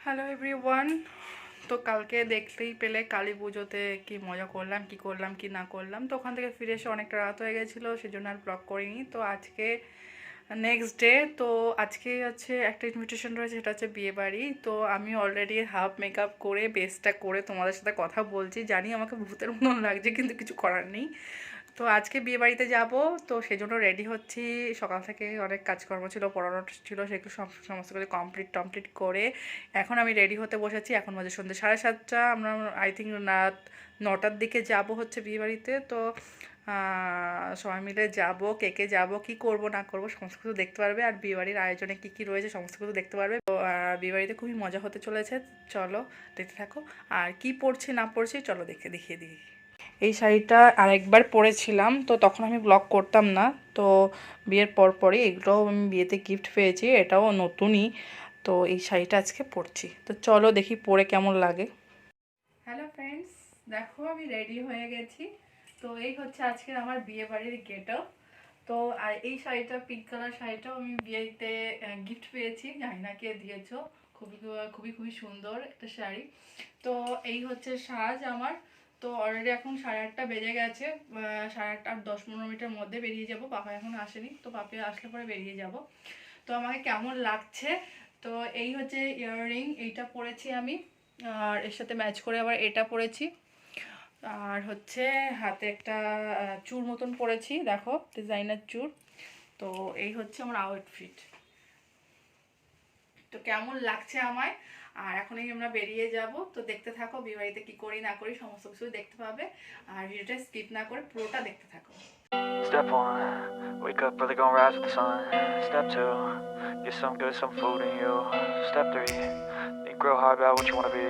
Hello everyone. তো কালকে দেখতেই পেলে কালী পুজোতে কি মজা করলাম কি না করলাম। তো ওখান থেকে ফিরে এসে অনেকটা রাত হয়ে গেছিলো, সেজন্য আর ব্লগ করিনি। তো আজকে নেক্সট ডে, তো আজকে হচ্ছে একটা ইনভিটেশন রয়েছে, সেটা হচ্ছে বিয়েবাড়ি। তো আমি অলরেডি হাফ মেকআপ করে বেসটা করে তোমাদের সাথে কথা বলছি। জানি আমাকে ভূতের মতন লাগছে, কিন্তু কিছু করার নেই। তো আজকে বিয়েবাড়িতে যাব, তো সেজন্য রেডি হচ্ছি। সকাল থেকে অনেক কাজকর্ম ছিল, পড়ানো ছিল, সেগুলো সমস্ত কিছু কমপ্লিট করে এখন আমি রেডি হতে বসেছি। এখন বাজে সন্ধ্যে 7:30। আমরা আই থিঙ্ক রাত 9টার দিকে যাব হচ্ছে বিয়েবাড়িতে। তো সবাই মিলে যাব, কে যাব, কি করব না করব সমস্ত কিছু দেখতে পারবে। আর বিয়েবাড়ির আয়োজনে কি রয়েছে সমস্ত কিছু দেখতে পারবে। তো বিয়েবাড়িতে খুবই মজা হতে চলেছে, চলো দেখতে থাকো। আর কি পরছি না পরছি চলো দেখিয়ে দিই। এই শাড়িটা আরেকবার পরেছিলাম, তো তখন আমি ব্লগ করতাম না। তো বিয়ের পরই এগুলোও আমি বিয়েতে গিফট পেয়েছি, এটাও নতুনই। তো এই শাড়িটা আজকে পরছি, তো চলো দেখি পরে কেমন লাগে। হ্যালো ফ্রেন্ডস, দেখো আমি রেডি হয়ে গেছি। তো এই হচ্ছে আজকের আমার বিয়ে বাড়ির গেটআপ। তো আর এই শাড়িটা, পিঙ্ক কালার শাড়িটাও আমি বিয়েতে গিফট পেয়েছি, জানি না কে দিয়েছো। খুবই খুবই খুবই সুন্দর একটা শাড়ি। তো এই হচ্ছে সাজ আমার। তো অলরেডি এখন 8:30 বেজে গেছে। 8:30 আর 10-15 মিনিটের মধ্যে বেরিয়ে যাব। পাপা এখন আসেনি, তো পাপি আসলে পরে বেরিয়ে যাব। তো আমাকে কেমন লাগছে, তো এই হচ্ছে ইয়াররিং, এইটা পরেছি আমি। আর এর সাথে ম্যাচ করে আবার এটা পরেছি। আর হচ্ছে হাতে একটা চূড় মতন পরেছি, দেখো ডিজাইনার চূড়। তো এই হচ্ছে আমার আউটফিট। তো কেমন লাগছে আমায়। আর এখনই আমরা বেরিয়ে যাব, তো দেখতে থাকো। বিয়েবাড়িতে কি করি না করি সমস্ত কিছু দেখতে পাবে। আর ভিডিওটা স্কিপ না করে পুরোটা দেখতে থাকো। Step 1, wake up early, gonna rise with the sun. Step 2, get some good, some food in you. Step 3, think real hard about what you wanna be.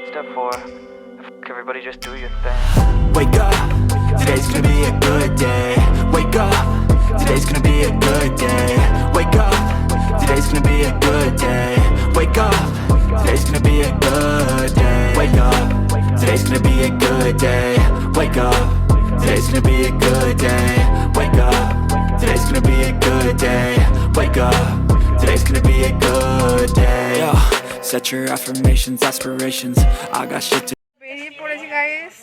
Step 4, everybody just do your thing. Wake up, today's gonna be a good day. Wake up, today's gonna be a good day. Wake up, today's gonna be a good day. Wake up, today's gonna be a good day. Wake up, today's gonna be a good day. Wake up, today's gonna be a good day. Wake up, today's gonna be a good day. Wake up, today's gonna be a good day. Yo, set your affirmations, aspirations. I got shit to বেরিয়ে পড়েছি guys,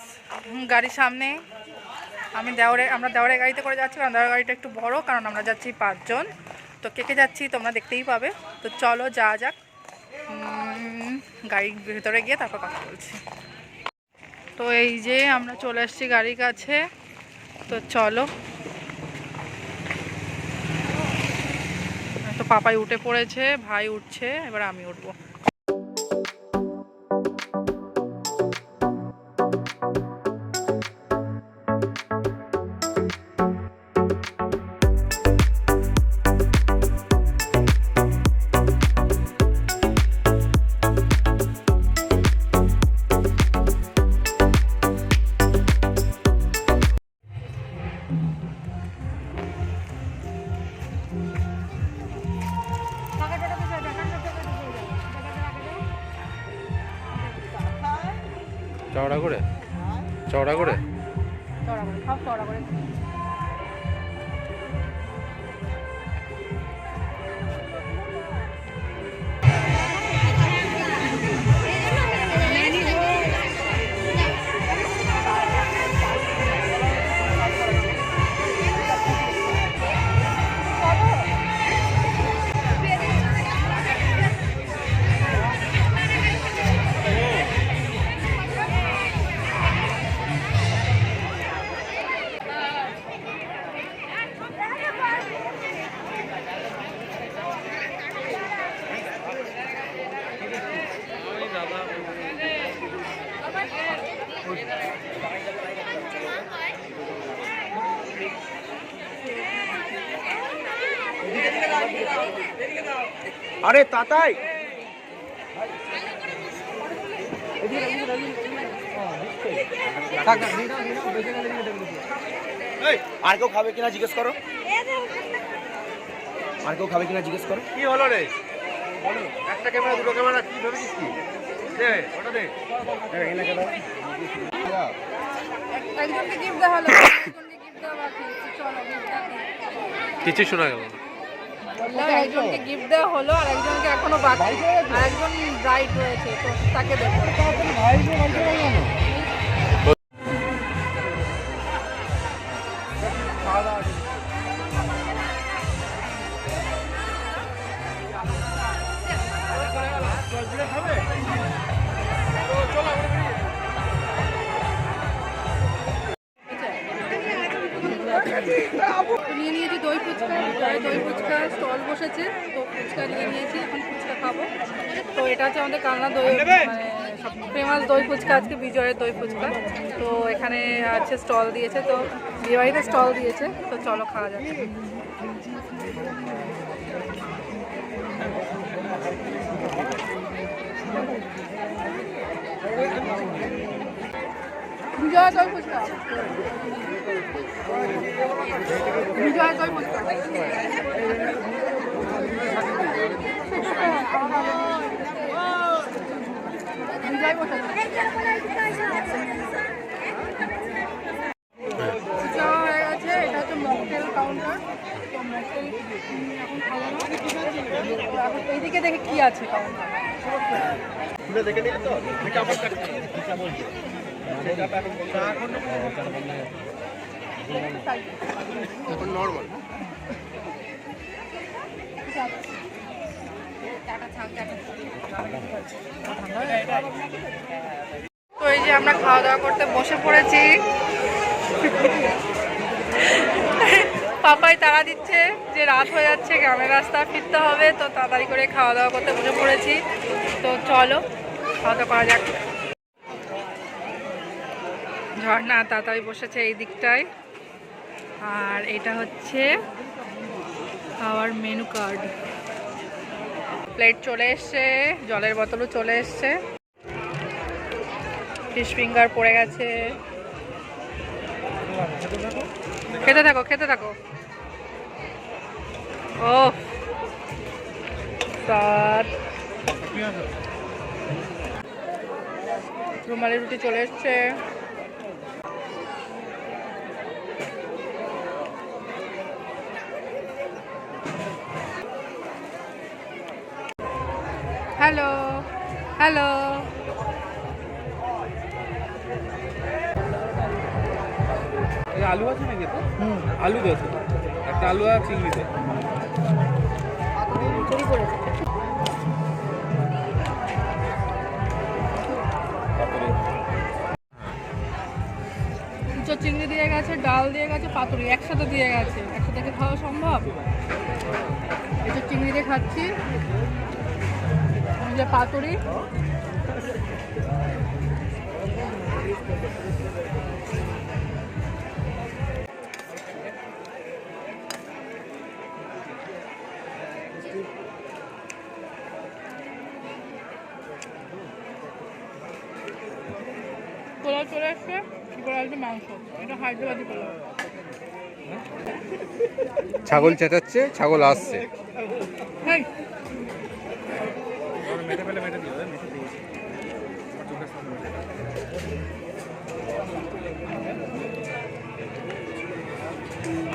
গাড়ির সামনে। আমরা দেওয়ারের গাড়িতে করে যাচ্ছি, কারণ দেওয়ারের গাড়িটা একটু বড়, কারণ আমরা যাচ্ছি 5 জন। তো কে যাচ্ছি তোমরা দেখতেই পাবে। তো চলো যাওয়া যাক, গাড়ির ভেতরে গিয়ে তারপর কথা বলছি। তো এই যে আমরা চলে আসছি গাড়ির কাছে, তো চলো। তো পাপাই উঠে পড়েছে, ভাই উঠছে, এবার আমি উঠবো। চওড়া করে চওড়া করে সব চওড়া করে। আরে তাতাই আর কেউ খাবে কিনা জিজ্ঞেস করো, আর কেউ খাবে কিনা জিজ্ঞেস করো। কি হলো রে? একটা ক্যামেরা দুটো ক্যামেরা কি ভেবেছিস কি? দে ওটা দে। একজনকে গিফট দেওয়া হলো, একজনকে গিফট দেওয়া বাকি। চলো গিফট দাও। কিছু শোনা গেল না। বললাম একজনকে গিফট দেওয়া হলো আর একজনকে এখনো বাকি, আর একজন ব্রাইড রয়েছে তো তাকে দেবো। নিয়ে নিয়েছি দই ফুচকা, দই ফুচকা স্টল বসেছে তো ফুচকা নিয়ে নিয়েছি, এখন ফুচকা খাবো। তো এটা হচ্ছে আমাদের কালনা দই মানে ফেমাস দই ফুচকা, আজকে বিজয়ের দই ফুচকা। তো এখানে আছে স্টল দিয়েছে, তো বিয়েবাড়িতে স্টল দিয়েছে, তো চলো খাওয়া যাক। বিজয় দই ফুচকা, বিজয় দই ফুচকা। বিজয় বসেছে ফুচকা হয়ে গেছে। এটা হচ্ছে মকটেল কাউন্টার, তো মকটেল এখন খাবো না, এখন এইদিকে দেখে কি আছে কাউন্টার। খুলে দেখে নিয়ে তো এটা আমার কাছে এটা বলছি সেটা এখন নরমাল। তো এই যে আমরা খাওয়া দাওয়া করতে বসে পড়েছি, পাপাই তাড়া দিচ্ছে যে রাত হয়ে যাচ্ছে, গ্রামের রাস্তা ফিরতে হবে, তো তাড়াতাড়ি করে খাওয়া দাওয়া করতে বসে পড়েছি। তো চলো খাওয়া দাওয়া করা যাক। ঝর্ণা তাড়াতাড়ি বসেছে এই দিকটায়, আর এটা হচ্ছে খাওয়ার মেনু কার্ড। প্লেট চলে এসছে, জলের বোতলও চলে এসছে, ফিশ ফিঙ্গার পড়ে গেছে। খেতে থাকো খেতে থাকো। ও স্যার, রুমালি রুটি চলে এসছে। হ্যালো হ্যালো, আলু আছে নাকি? আলু দিয়েছে, একটা আলু আর চিংড়িতে। চিংড়ি দিয়ে গেছে, ডাল দিয়ে গেছে, পাতুরি একসাথে দিয়ে গেছে, একসাথে কি খাওয়া সম্ভব? এটা চিংড়ি দিয়ে খাচ্ছি, যে পাতুরি পোলাও চলে আসছে, পোলাও হচ্ছে মাংস, এটা হায়দ্রাবাদি পোলাও। ছাগল চেঁচাচ্ছে, ছাগল আসছে। হ্যাঁ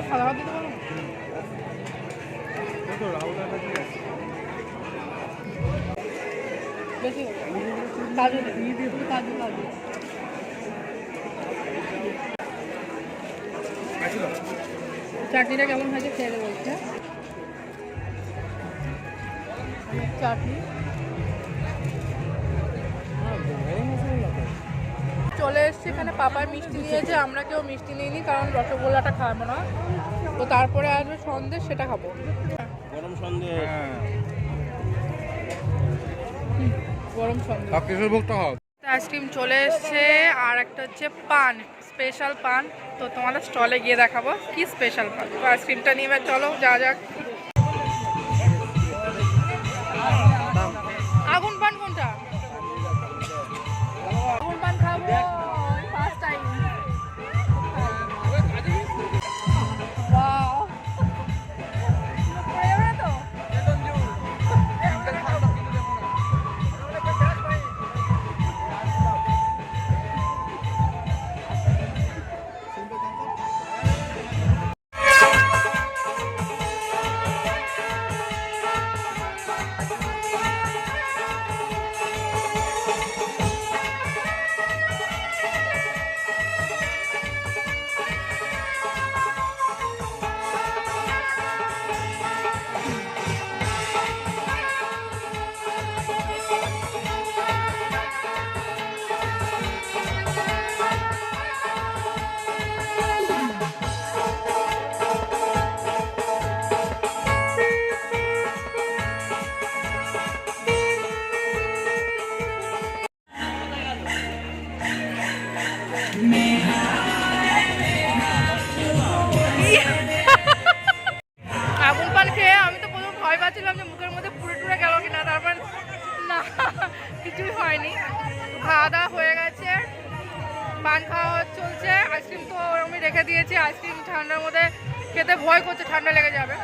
খাওয়া দিতে পারো বেশি কাজু কাজু কাজু। চাটনিটা কেমন হয়েছে খেয়ে বলছে, চাটনি চলে এসছে। এখানে পাপার মিষ্টি নিয়েছে, আমরা কেউ মিষ্টি নিইনি কারণ রসগোল্লাটা খাবো না, তো তারপরে আসবে সন্দেশ, সেটা খাবো। গরম সন্দেশ, গরম সন্দেশ। আইসক্রিম চলে এসছে, আর একটা হচ্ছে পান, স্পেশাল পান। তো তোমাদের স্টলে গিয়ে দেখাবো কি স্পেশাল পান। তো আইসক্রিমটা নিয়ে চলো যা যাক। আগুন পান কোনটা? আগুন পান খাবো ফার্স্ট টাইম। ওয়াও, তো কিছুই হয়নি। খাওয়া দাওয়া হয়ে গেছে, পান খাওয়া চলছে, আইসক্রিম তো আমি রেখে দিয়েছি। আইসক্রিম ঠান্ডার মধ্যে খেতে ভয় করছে, ঠান্ডা লেগে যাবে।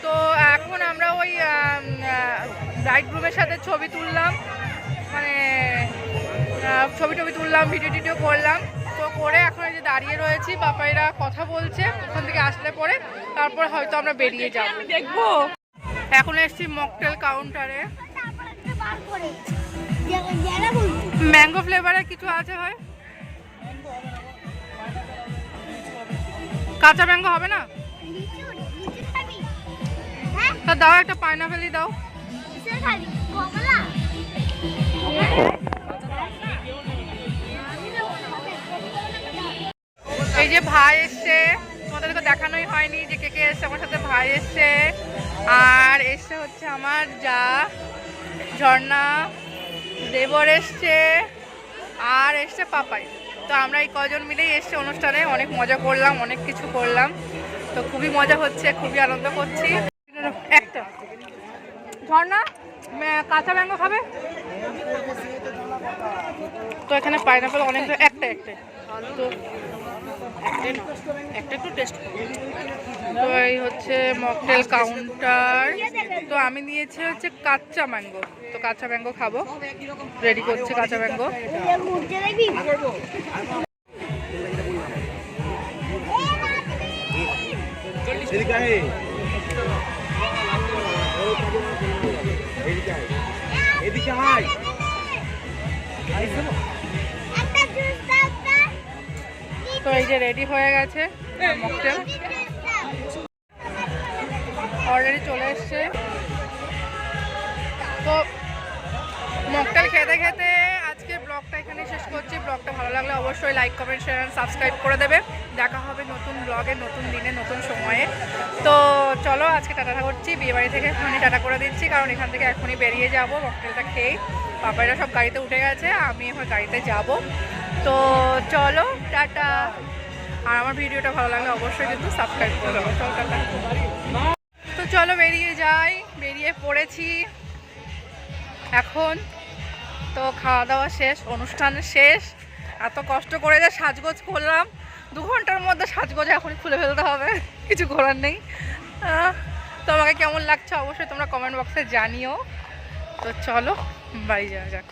তো এখন আমরা ওই ব্রাইড গ্রুমের সাথে ছবি তুললাম, মানে ছবি টবি তুললাম, ভিডিও টিডিও করলাম। তো করে এখন এই যে দাঁড়িয়ে রয়েছি, বাপাইরা কথা বলছে, ওখান থেকে আসলে পরে তারপর হয়তো আমরা বেরিয়ে যাব, দেখবো। এখন এসছি মকটেল কাউন্টারে। ম্যাঙ্গো ফ্লেভারের কিছু আছে ভাই? কাঁচা ম্যাঙ্গো হবে না? তা দাও, একটা পাইনাপেলই দাও। এই যে ভাই এসছে, তোমাদেরকে দেখানোই হয়নি যে কে কে এসছে। আমার সাথে ভাই এসছে, আর এসছে হচ্ছে আমার যা ঝর্ণা, দেবর এসছে, আর এসছে পাপাই। তো আমরা এই কজন মিলেই এসছে অনুষ্ঠানে। অনেক মজা করলাম, অনেক কিছু করলাম, তো খুবই মজা হচ্ছে, খুবই আনন্দ করছি। একটা ঝর্ণা কাঁচা ম্যাঙ্গো খাবে তো? এখানে পাইনাপেল অনেক, একটা তো একটা একটু টেস্ট। তো এই হচ্ছে মকটেল কাউন্টার। তো আমি নিয়েছি হচ্ছে কাঁচা ম্যাঙ্গো, তো কাঁচা ম্যাঙ্গো খাবো, রেডি করছে কাঁচা ম্যাঙ্গো। তো এই যে রেডি হয়ে গেছে মকটেল, অলরেডি চলে এসছে। তো মকটেল খেতে খেতে আজকের ব্লগটা এখানে শেষ করছি। ব্লগটা ভালো লাগলে অবশ্যই লাইক, কমেন্ট, শেয়ার, সাবস্ক্রাইব করে দেবে। দেখা হবে নতুন ব্লগে, নতুন দিনে, নতুন সময়ে। তো চলো আজকে টাটা করছি, বিয়েবাড়ি থেকে এখনই টাটা করে দিচ্ছি, কারণ এখান থেকে এখনই বেরিয়ে যাব মকটেলটা খেয়েই। পাপাইরা সব গাড়িতে উঠে গেছে, আমি এখন গাড়িতে যাব। তো চলো টাটা। আর আমার ভিডিওটা ভালো লাগলে অবশ্যই কিন্তু সাবস্ক্রাইব করে দেবো। চলো টাটা। তো চলো বেরিয়ে যাই, বেরিয়ে পড়েছি এখন। তো খাওয়া দাওয়া শেষ, অনুষ্ঠান শেষ। এত কষ্ট করে যে সাজগোজ করলাম, 2 ঘন্টার মধ্যে সাজগোজ এখনই খুলে ফেলতে হবে, কিছু করার নেই। তো আমাকে কেমন লাগছে অবশ্যই তোমরা কমেন্ট বক্সে জানিও। তো চলো বাড়ি যাওয়া যাক।